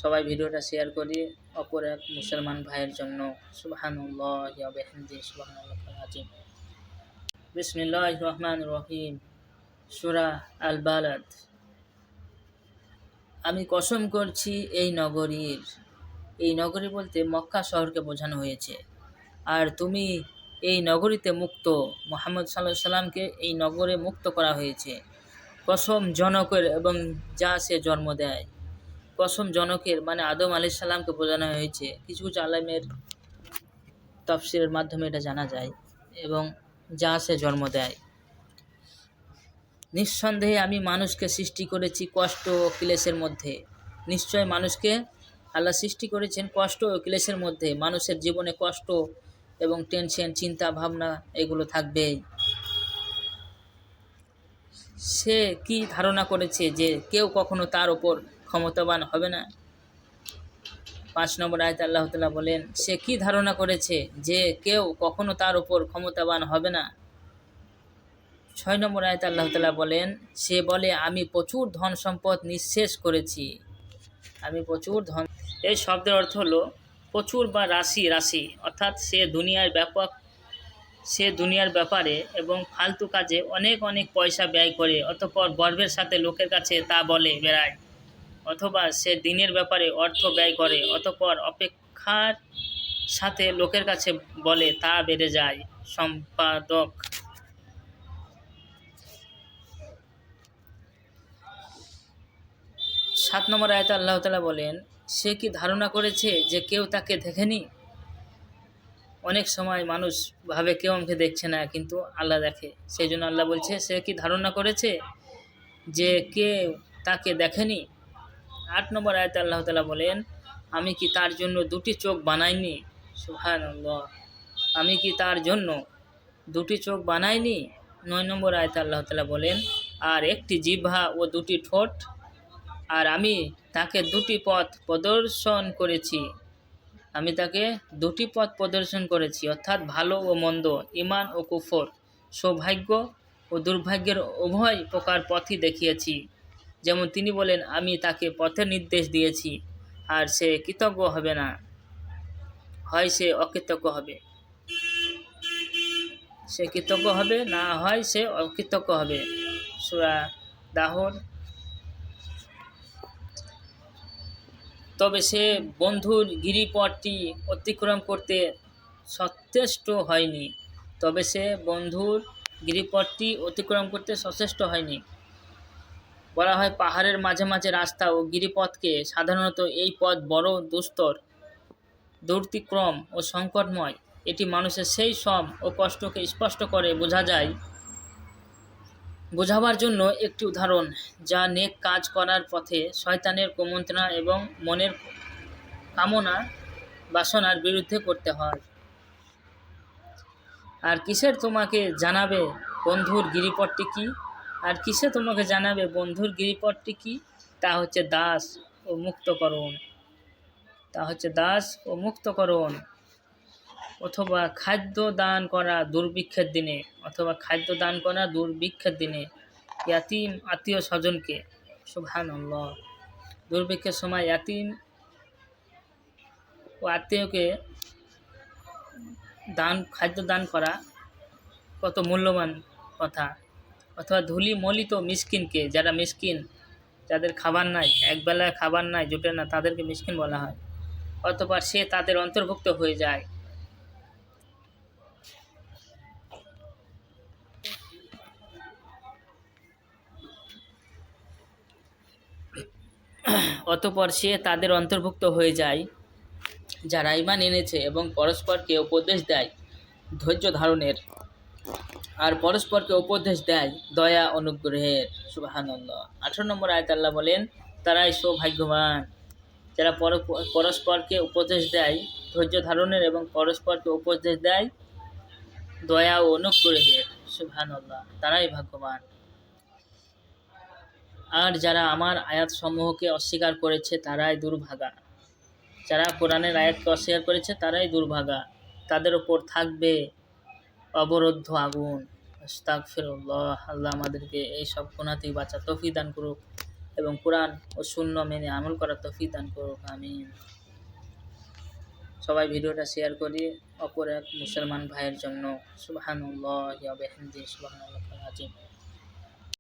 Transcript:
সবাই ভিডিওটা শেয়ার করি অপর এক মুসলমান ভাইয়ের জন্য। সুবহানাল্লাহি ওয়া বিহামদিহি সুবহানাল্লাহিল আযীম। বিসমিল্লাহির রহমানির রহিম। সূরা আল বালাদ। আমি কসম করছি এই নগরীর। এই নগরী বলতে মক্কা শহরকে বোঝানো হয়েছে। আর তুমি এই নগরীতে মুক্ত। মুহাম্মদ সাল্লাল্লাহু আলাইহি সাল্লামকে এই নগরে মুক্ত করা হয়েছে। কসম জনকের এবং যা সে জন্ম দেয়। কসম জনকের মানে আদম আলাইহিস সালামকে বোঝানো হয়েছে। কিছু কিছু আলেমের তাফসীরের মাধ্যমে এটা জানা যায়। এবং যা সে জন্ম দেয়। নিঃসন্দেহে আমি মানুষকে সৃষ্টি করেছি কষ্ট ও ক্লেশের মধ্যে। নিশ্চয় মানুষকে আল্লাহ সৃষ্টি করেছেন কষ্ট ও ক্লেশের মধ্যে। মানুষের জীবনে কষ্ট এবং টেনশন, চিন্তা ভাবনা এগুলো থাকবেই। সে কি ধারণা করেছে যে কেউ কখনো তার উপর ক্ষমতাবান হবে না? 5 নম্বর আয়াতে আল্লাহ তাআলা বলেন, সে কি ধারণা করেছে যে কেউ কখনো তার উপর ক্ষমতাবান হবে না? 6 নম্বর আয়াতে আল্লাহ তাআলা বলেন, সে বলে আমি প্রচুর ধন সম্পদ নিঃশেষ করেছি। আমি প্রচুর ধন। এই শব্দের অর্থ হলো প্রচুর বা রাশি রাশি, অর্থাৎ সে দুনিয়ার ব্যাপারে এবং ফালতু কাজে অনেক অনেক পয়সা ব্যয় করে, অতঃপর গর্বের সাথে লোকের কাছে তা বলে বেড়ায়। অথবা সে দিনের ব্যাপারে অর্থ ব্যয় করে, অতঃপর অপেক্ষার সাথে লোকের কাছে বলে তা বেড়ে যায়। সম্পাদক। 7 নম্বর আয়াতে আল্লাহ তাআলা বলেন, সে কি ধারণা করেছে যে কেউ তাকে দেখেনি? অনেক সময় মানুষ ভাবে কেউ আমাকে দেখছে না, কিন্তু আল্লাহ দেখে। সেই জন্য আল্লাহ বলছে, সে কি ধারণা করেছে যে কেউ তাকে দেখেনি? 8 নম্বর আয়াতে আল্লাহ তাআলা বলেন, আমি কি তার জন্য 2টি চোখ বানাইনি? সুবহানাল্লাহ। আমি কি তার জন্য 2টি চোখ বানাইনি? 9 নম্বর আয়াতে আল্লাহ তাআলা বলেন, আর 1টি জিহ্বা ও 2টি ঠোঁট, আর আমি তাকে 2টি পথ প্রদর্শন করেছি। আমি তাকে 2টি পথ প্রদর্শন করেছি, অর্থাৎ ভালো ও মন্দ, ঈমান ও কুফর, সৌভাগ্য ও দুর্ভাগ্যের উভয় প্রকার পথই দেখিয়েছি। যেমন তিনি বলেন, আমি তাকে পথের নির্দেশ দিয়েছি, আর সে কৃতজ্ঞ হবে না, হয় সে অকৃতজ্ঞ হবে। সে কৃতজ্ঞ হবে, না হয় সে অকৃতজ্ঞ হবে। সূরা দাহর। তবে সে বন্ধুর গিরিপথটি অতিক্রম করতে সচেষ্ট হয়নি। বলা হয়, পাহাড়ের মাঝে মাঝে রাস্তা ও গিরিপথকে সাধারণত এই পথ বড় দুস্তর, দুর্তিক্রম ও সংকটময়। এটি মানুষের সেই শ্রম ও কষ্টকে স্পষ্ট করে বোঝাবার জন্য একটি উদাহরণ, যা নেক কাজ করার পথে শয়তানের কুমন্ত্রণা এবং মনের কামনা বাসনার বিরুদ্ধে করতে হয়। আর কিসে তোমাকে জানাবে বন্ধুর গিরিপথটি কি? তা হচ্ছে দাস ও মুক্তকরণ, অথবা খাদ্য দান করা দুর্ভিক্ষের দিনে, ইয়াতিম আত্মীয় স্বজনকে। সুবহানাল্লাহ। দুর্ভিক্ষের সময় ইয়াতিম ও আত্মীয়কে খাদ্য দান করা কত মূল্যবান কথা। অথবা ধুলি মলিত মিসকিনকে, যারা মিসকিন, যাদের খাবার নাই, একবেলা খাবার নাই, জোটে না, তাদেরকে মিসকিন বলা হয়। অতঃপর সে তাদের অন্তর্ভুক্ত হয়ে যায়। যারা ঈমান এনেছে এবং পরস্পরকে উপদেশ দেয় ধৈর্য ধারণের, আর পরস্পরকে উপদেশ দেয় দয়া অনুগ্রহের। সুবহানাল্লাহ। 18 নম্বর আয়াতে আল্লাহ বলেন, তারাই সৌভাগ্যবান যারা পরস্পরকে উপদেশ দেয় ধৈর্য ধারণের এবং পরস্পরকে উপদেশ দেয় দয়া ও অনুগ্রহের। সুবহানাল্লাহ। তারাই ভাগ্যবান। আর যারা আমার আয়াত সমূহকে অস্বীকার করেছে তারাই দুর্ভাগা। যারা কোরআনের আয়াতকে অস্বীকার করেছে তারাই দুর্ভাগা। তাদের উপর থাকবে অবরুদ্ধ আগুন। আস্তাগফিরুল্লাহ। আল্লাহ আমাদেরকে এই সব গুনাহ থেকে বাঁচার তৌফিক দান করুক। এবং কোরআন ও সুন্নাহ মেনে আমল করার তৌফিক দান করুক, আমিন। সবাই ভিডিওটা শেয়ার করি অপর এক মুসলমান ভাইয়ের জন্য। সুবহানাল্লাহি ওয়া বিহামদিহি, সুবহানাল্লাহিল আযীম।